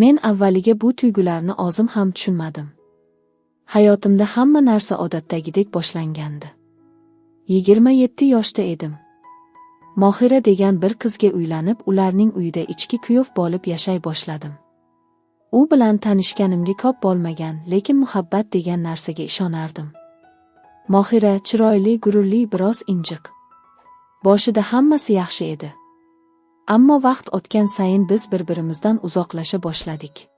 Men avvaliga bu tuyg'ularni o'zim ham tushunmadim. Hayotimda hamma narsa odatdagidek boshlangandi. 27 yoshda edim. Mohira degan bir qizga uylanib, ularning uyida ichki kuyov bo'lib yashay boshladim. U bilan tanishganimga ko'p bo'lmagan, lekin muhabbat degan narsaga ishonardim. Mohira chiroyli, gururli, biroz injiq. Boshida hammasi yaxshi edi. Ammo vaqt o'tgan sayin biz bir-birimizdan uzoqlasha boshladik.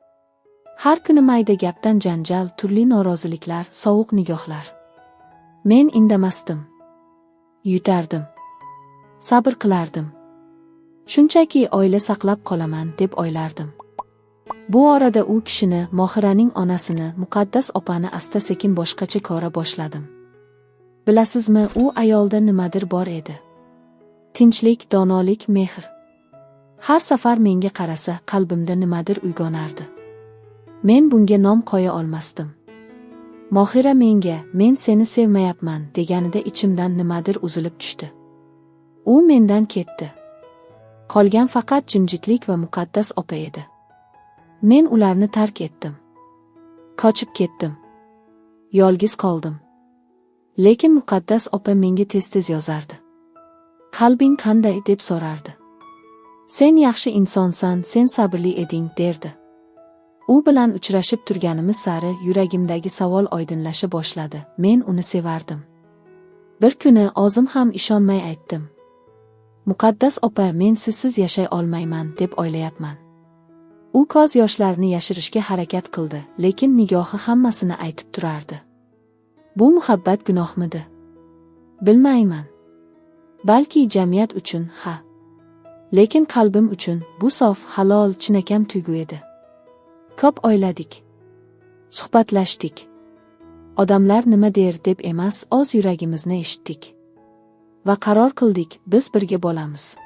Har kuni mayda gapdan janjal, turli noroziliklar, sovuq nigohlar. Men indamasdim. Yutardim. Sabr qilardim. Shunchaki oila saqlab qolaman deb o'ylardim. Bu orada u kishini, Mohiraning onasini, Muqaddas opani asta-sekin boshqacha ko'ra boshladim. Bilasizmi, u ayolda nimadir bor edi. Tinchlik, donolik, mehr. Har safar menga qarasa, qalbimda nimadir uyg'onardi. Men bunga nom qo'ya olmasdim. Mohira menga, men seni sevmayapman deganida ichimdan nimadir uzilib tushdi. U mendan ketdi. Qolgan faqat jimjitlik va Muqaddas opa edi. Men ularni tark etdim. Qochib ketdim. Yolg'iz qoldim. Lekin Muqaddas opa menga tez-tez yozardi. Qalbing qanday deb so'rardi. Sen yaxshi insonsan, sen sabrli eding, derdi. U bilan uchrashib turganimiz sari yuragimdagi savol oydinlasha boshladi. Men uni sevardim. Bir kuni o'zim ham ishonmay aytdim. Muqaddas opa, men sizsiz yashay olmayman deb o'ylayapman. U ko'z yoshlarini yashirishga harakat qildi, lekin nigohi hammasini aytib turardi. Bu muhabbat gunohmidi? Bilmayman. Balki jamiyat uchun, ha. Lekin qalbim uchun bu sof, halol, chinakam tuyg'u edi. Ko'p o'yladik. Suhbatlashdik. Odamlar nima der deb emas, o'z yuragimizni eshitdik. Va qaror qildik, biz birga bo'lamiz.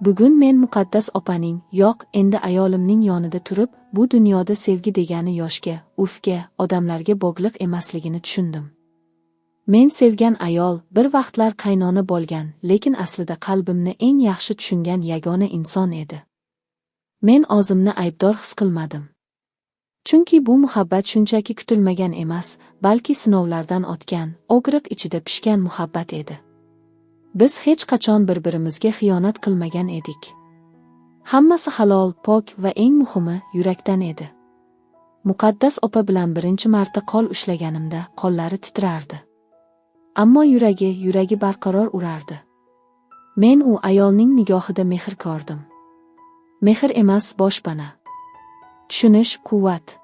Bugun men Muqaddas opaning, yo'q, endi ayolimning yonida turib, bu dunyoda sevgi degani yoshga, urfga, odamlarga bog'liq emasligini tushundim. Men sevgan ayol bir vaqtlar qaynona bo'lgan, lekin aslida qalbimni eng yaxshi tushungan yagona inson edi. Men o'zimni aybdor his qilmadim. Chunki bu muhabbat shunchaki kutilmagan emas, balki sinovlardan o'tgan, og'riq ichida pishgan muhabbat edi. Biz hech qachon bir-birimizga xiyonat qilmagan edik. Hammasi halol, pok va eng muhimi, yurakdan edi. Muqaddas opa bilan birinchi marta qo'l ushlaganimda qo'llari titrardi. Ammo yuragi barqaror urardi. Men u ayolning nigohida mehr ko'rdim. Mehr emas, boshpana. Tushunish, quvvat.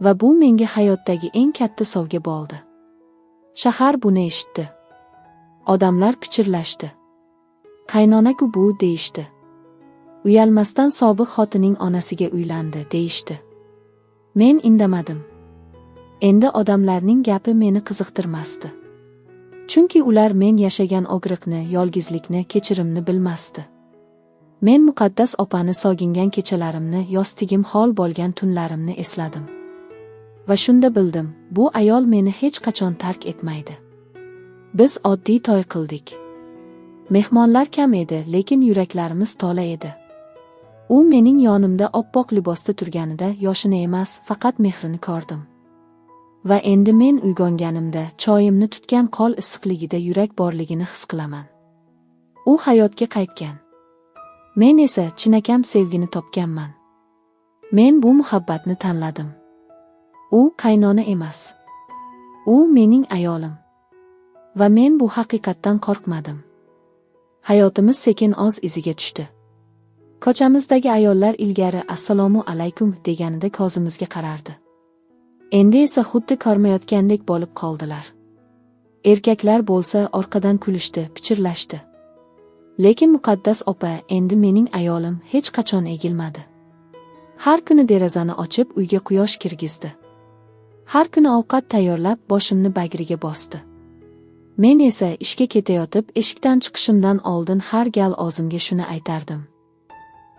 Va bu menga hayotdagi eng katta sovg'a bo'ldi. Shahar buni eshitdi. Odamlar pichirlashdi. Qaynona-ku bu deyishdi. Uyalmasdan sobiq xotining onasiga uylandi deyishdi. Men indamadim. Endi odamlarning gapi meni qiziqtirmasdi. Chunki ular men yashagan og'riqni, yolg'izlikni, kechirimni bilmasdi. Men Muqaddas opani sog'ingan kechalarimni, yostigim hol bo'lgan tunlarimni esladim. Va shunda bildim, bu ayol meni hech qachon tark etmaydi. Biz oddiy to'y qildik. Mehmonlar kam edi, lekin yuraklarimiz to'la edi. U mening yonimda oppoq libosda turganida yoshini emas, faqat mehrini ko'rdim. Va endi men uyg'onganimda choyimni tutgan qo'l issiqligida yurak borligini his qilaman. U hayotga qaytgan. Men esa chinakam sevgini topganman. Men bu muhabbatni tanladim. U qaynona emas. U mening ayolim. Va men bu haqiqatdan qo'rqmadim. Hayotimiz sekin o'z iziga tushdi. Ko'chamizdagi ayollar ilgari assalomu alaykum deganida ko'zimizga qarardi. Endi esa xuddi ko'rmayotgandek bo'lib qoldilar. Erkaklar bo'lsa orqadan kulishdi, pichirlashdi. Lekin Muqaddas opa, endi mening ayolim, hech qachon egilmadi. Har kuni derazani ochib uyga quyosh kirgizdi. Har kuni ovqat tayyorlab boshimni bagriga bosdi. Men esa ishga ketayotib eshikdan chiqishimdan oldin har gal o'zimga shuni aytardim.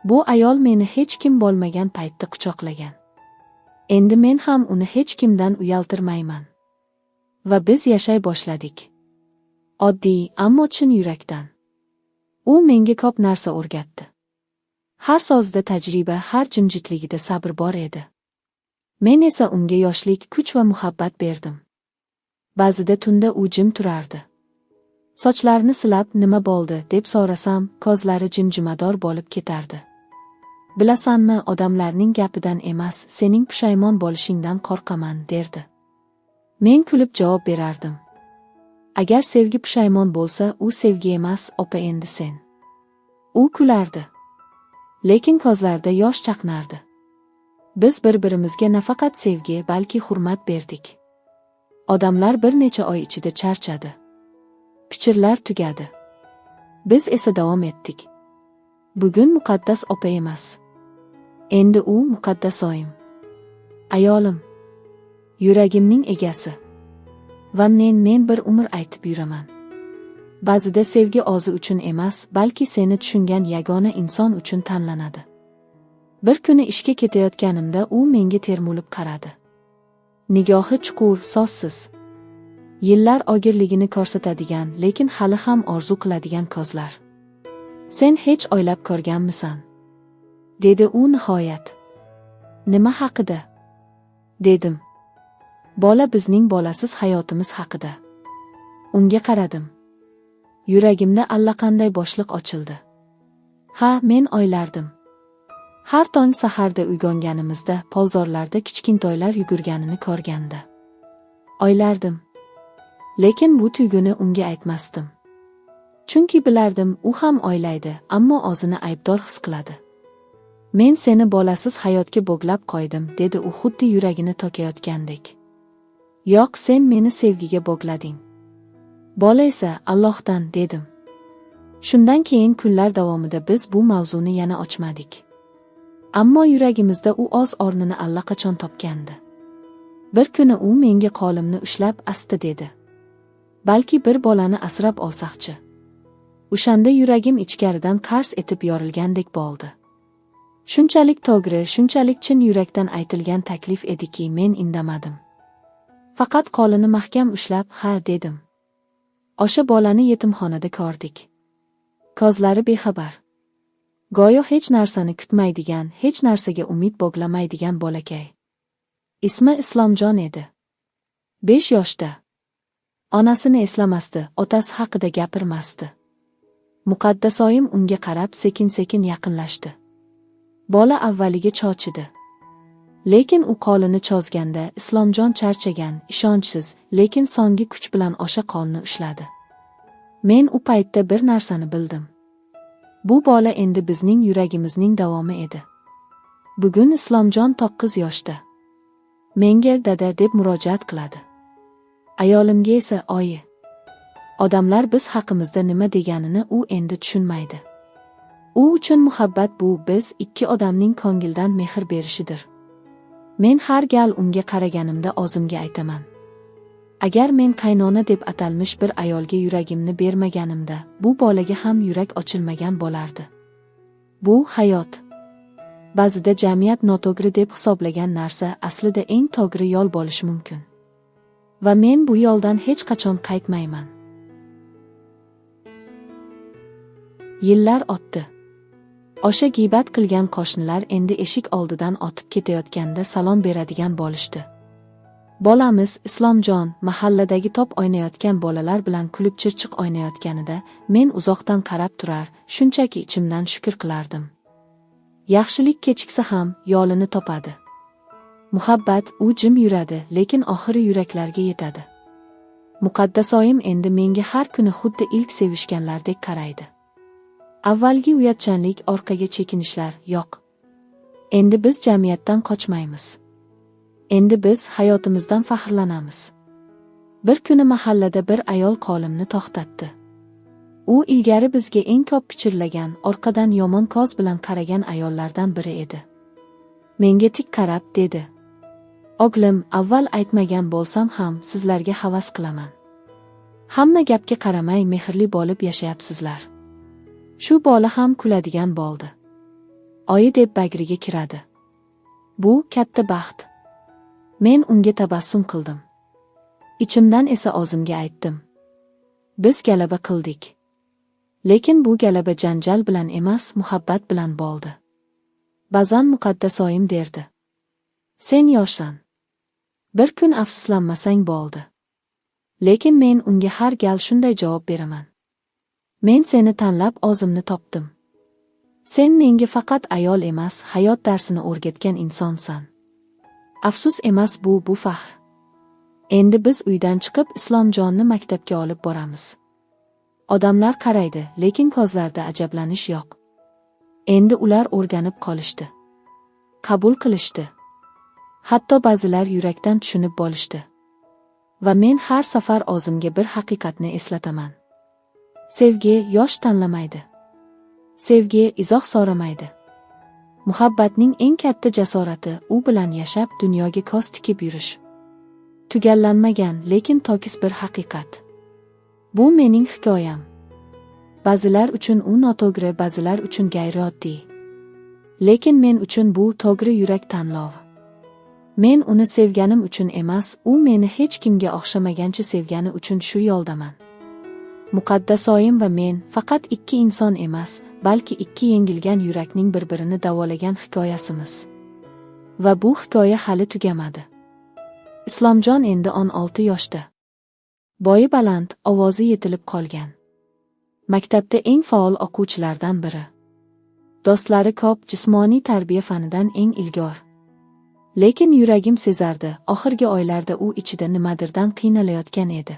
Bu ayol meni hech kim bo'lmagan paytda quchoqlagan. Endi men ham uni hech kimdan uyaltirmayman. Va biz yashay boshladik. Oddiy, ammo chin yurakdan. U menga ko'p narsa o'rgatdi. Har sozda tajriba, har jimjitligida sabr bor edi. Men esa unga yoshlik, kuch va muhabbat berdim. Ba'zida tunda u jim turardi. Sochlarini silab, "Nima bo'ldi?" deb so'rasam, ko'zlari jimjimador bo'lib ketardi. "Bilasanmi, odamlarning gapidan emas, sening pushaymon bo'lishingdan qo'rqaman", derdi. Men kulib javob berardim. "Agar sevgi pushaymon bo'lsa, u sevgi emas, opa endi sen." U kulardi. Lekin ko'zlarida yosh chaqnardi. Biz bir-birimizga nafaqat sevgi, balki hurmat berdik. Odamlar bir necha oy ichida charchadi. Pichirlar tugadi. Biz esa davom etdik. Bugun muqaddas opa emas. Endi u muqaddas oyim. Ayolim. Yuragimning egasi. Va men bir umr aytib yuraman. Ba'zida sevgi o'zi uchun emas, balki seni tushungan yagona inson uchun tanlanadi. Bir kuni ishga ketayotganimda u menga termulib qaradi. Nigohi chuqur, so'zsiz. Yillar ogirligini ko'rsatadigan, lekin hali ham orzu qiladigan ko'zlar. "Sen hech o'ylab ko'rganmisan?" dedi u nihoyat. "Nima haqida?" dedim. "Bola, bizning bolasiz hayotimiz haqida." Unga qaradim. Yuragimda allaqanday bo'shliq ochildi. Ha, men o'ylardim. Har tong saharda uyg'onganimizda polzorlarda kichkintoylar yugurganini ko'rganda. O'ylardim. Lekin bu tuyg'uni unga aytmasdim. Chunki bilardim, u ham o'ylaydi, ammo o'zini aybdor his qiladi. "Men seni bolasiz hayotga bo'glab qo'ydim", dedi u xuddi yuragini tokayotgandek. "Yo'q, sen meni sevgiga bo'glading. Bola esa Allohdan", dedim. Shundan keyin kunlar davomida biz bu mavzuni yana ochmadik. Ammo yuragimizda u o'z o'rnini allaqachon topgandi. Bir kuni u menga qo'limni ushlab asta dedi. "Balki bir bolani asrab olsaqchi." O'shanda yuragim ichkaridan qars etib yorilgandek bo'ldi. Shunchalik to'g'ri, shunchalik chin yurakdan aytilgan taklif ediki, men indamadim. Faqat qo'lini mahkam ushlab, "Ha", dedim. O'sha bolani yetimxonada ko'rdik. Ko'zlari bexabar. Go'yo hech narsani kutmaydigan, hech narsaga umid bog'lamaydigan bolakay. Ismi Islomjon edi. 5 yoshda. Onasini eslamasdi, otasi haqida gapirmasdi. Muqaddasoyim unga qarab sekin-sekin yaqinlashdi. Bola avvaliga cho'chidi. Lekin u qo'lini cho'zganda Islomjon charchagan, ishonchsiz, lekin so'nggi kuch bilan o'sha qo'lni ushladi. Men u paytda bir narsani bildim. Bu bola endi bizning yuragimizning davomi edi. Bugun Islomjon 9 yoshda. Menga dada deb murojaat qiladi. Ayolimga esa oyi. Odamlar biz haqimizda nima deganini u endi tushunmaydi. U uchun muhabbat bu biz ikki odamning ko'ngildan mehr berishidir. Men har gal unga qaraganimda o'zimga aytaman. Agar men qaynona deb atalmish bir ayolga yuragimni bermaganimda, bu bolaga ham yurak ochilmagan bo'lardi. Bu hayot. Ba'zida jamiyat noto'g'ri deb hisoblagan narsa aslida eng to'g'ri yo'l bo'lishi mumkin. Va men bu yo'ldan hech qachon qaytmayman. Yillar o'tdi. O'sha g'iybat qilgan qo'shnilar endi eshik oldidan o'tib ketayotganda salom beradigan bo'lishdi. Bolamiz Islomjon mahalladagi top o'ynayotgan bolalar bilan kulib chirchiq o'ynayotganida men uzoqdan qarab turar, shunchaki ichimdan shukr qilardim. Yaxshilik kechiksa ham yo'lini topadi. Muhabbat u jim yuradi, lekin oxiri yuraklarga yetadi. Muqaddasoyim endi menga har kuni xuddi ilk sevishganlardek qaraydi. Avvalgi uyatchanlik, orqaga chekinishlar yo'q. Endi biz jamiyatdan qochmaymiz. Endi biz hayotimizdan faxrlanamiz. Bir kuni mahallada bir ayol qo'limni to'xtatdi. U ilgari bizga eng ko'p pichirlagan, orqadan yomon ko'z bilan qaragan ayollardan biri edi. Menga tik qarab dedi: "O'g'lim, avval aytmagan bo'lsam ham sizlarga havas qilaman. Hamma gapga qaramay mehrli bo'lib yashayapsizlar." Shu bola ham kuladigan bo'ldi. Oyi deb bagriga kiradi. Bu katta baxt. Men unga tabassum qildim. Ichimdan esa o'zimga aytdim: biz g'alaba qildik. Lekin bu g'alaba janjal bilan emas, muhabbat bilan bo'ldi. Ba'zan muqaddasoyim derdi. Sen yoshsan. Bir kun afsuslanmasang bo'ldi. Lekin men unga har gal shunday javob beraman. Men seni tanlab o'zimni topdim. Sen menga faqat ayol emas, hayot darsini o'rgatgan insonsan. Afsus emas bu faxr. Endi biz uydan chiqib Islomjonni maktabga olib boramiz. Odamlar qaraydi, lekin ko'zlarida ajablanish yo'q. Endi ular o'rganib qolishdi. Qabul qilishdi. Hatto ba'zilar yurakdan tushunib bo'lishdi. Va men har safar o'zimga bir haqiqatni eslataman. Sevgi yosh tanlamaydi. Sevgi izoh so'ramaydi. Muhabbatning eng katta jasorati u bilan yashab dunyoga ko'z tikib yurish. Tugallanmagan, lekin tokis bir haqiqat. Bu mening hikoyam. Ba'zilar uchun u noto'g'ri, ba'zilar uchun g'ayrioddiy. Lekin men uchun bu to'g'ri yurak tanlovi. Men uni sevganim uchun emas, u meni hech kimga o'xshamagancha sevgani uchun shu yo'ldaman. Muqaddasoyim va men faqat ikki inson emas, balki ikki yengilgan yurakning bir-birini davolagan hikoyasimiz. Va bu hikoya hali tugamadi. Islomjon endi 16 yoshda. Bo'yi baland, ovozi yetilib qolgan. Maktabda eng faol o'quvchilardan biri. Do'stlari ko'p, jismoniy tarbiya fanidan eng ilg'or. Lekin yuragim sezardi, oxirgi oylarda u ichida nimadirdan qiynalayotgan edi.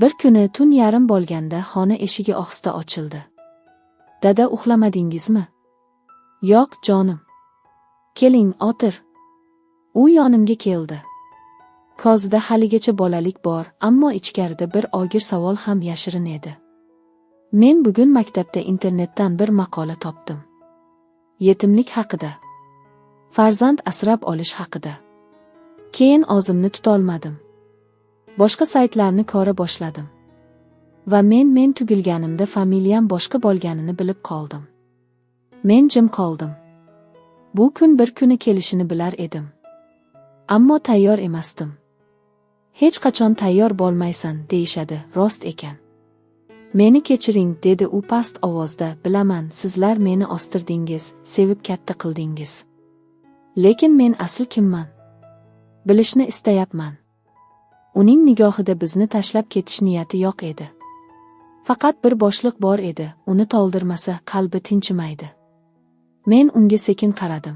Bir kuni tun yarim bo'lganda xona eshigi ohista ochildi. Dada, uxlamadingizmi? Yo'q, jonim. Keling, o'tir. U yonimga keldi. Ko'zida haligacha bolalik bor, ammo ichkarida bir og'ir savol ham yashirin edi. Men bugun maktabda internetdan bir maqola topdim. Yetimlik haqida. Farzand asrab olish haqida. Keyin o'zimni tutolmadim. Boshqa saytlarni ko'ra boshladim. Va men tugilganimda familiyam boshqa bo'lganini bilib qoldim. Men jim qoldim. Bu kun bir kuni kelishini bilar edim. Ammo tayyor emasdim. Hech qachon tayyor bo'lmaysan, deyishadi, rost ekan. Meni kechiring, dedi u past ovozda. Bilaman, sizlar meni ostirdingiz, sevib katta qildingiz. Lekin men asl kimman? Bilishni istayapman. Uning nigohida bizni tashlab ketish niyati yo'q edi. Faqat bir bo'shliq bor edi, uni to'ldirmasa qalbi tinchimaydi. Men unga sekin qaradim.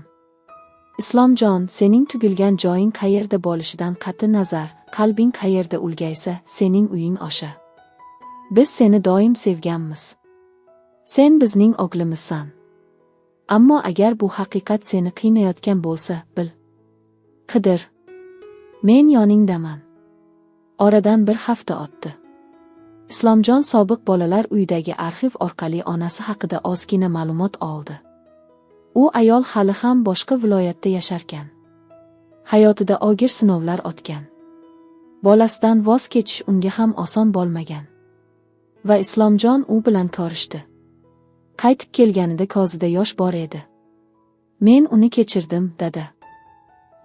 Islomjon, sening tugilgan joying qayerda bo'lishidan qat'i nazar, qalbing qayerda ulgaysa, sening uying o'sha. Biz seni doim sevganmiz. Sen bizning o'g'limizsan. Ammo agar bu haqiqat seni qiynayotgan bo'lsa, bil. Qidir. Men yoningdaman. Oradan bir hafta o'tdi. Islomjon sobiq bolalar uyidagi arxiv orqali onasi haqida ozgina ma'lumot oldi. U ayol hali ham boshqa viloyatda yasharkan. Hayotida og'ir sinovlar o'tgan. Bolasidan voz kechish unga ham oson bo'lmagan. Va Islomjon u bilan ko'rishdi. Qaytib kelganida ko'zida yosh bor edi. Men uni kechirdim, dada.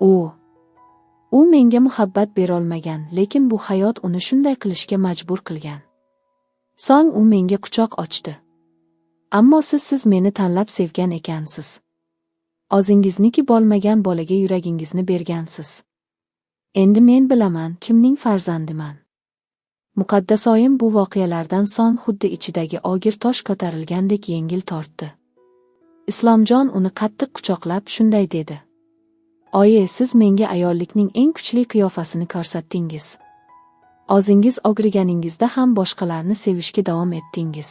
U menga muhabbat berolmagan, lekin bu hayot uni shunday qilishga majbur qilgan. So'ng u menga quchoq ochdi. Ammo siz meni tanlab sevgan ekansiz. O'zingizniki bo'lmagan bolaga yuragingizni bergansiz. Endi men bilaman, kimning farzandiman. Muqaddasoyim bu voqealardan so'ng xuddi ichidagi og'ir tosh ko'tarilgandek yengil tortdi. Islomjon uni qattiq quchoqlab shunday dedi. Oyi, siz menga ayollikning eng kuchli qiyofasini ko'rsatdingiz. O'zingiz og'riganingizda ham boshqalarni sevishga davom etdingiz.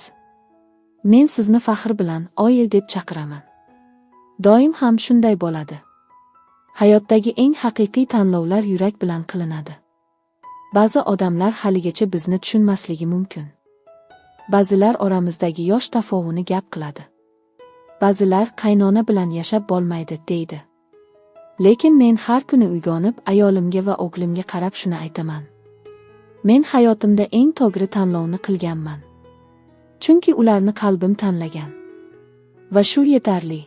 Men sizni faxr bilan oyi deb chaqiraman. Doim ham shunday bo'ladi. Hayotdagi eng haqiqiy tanlovlar yurak bilan qilinadi. Ba'zi odamlar haligacha bizni tushunmasligi mumkin. Ba'zilar oramizdagi yosh tafovuni gap qiladi. Ba'zilar qaynona bilan yashab bo'lmaydi, deydi. Lekin men har kuni uyg'onib, ayolimga va o'g'limga qarab shuni aytaman. Men hayotimda eng to'g'ri tanlovni qilganman. Chunki ularni qalbim tanlagan. Va shu yetarli.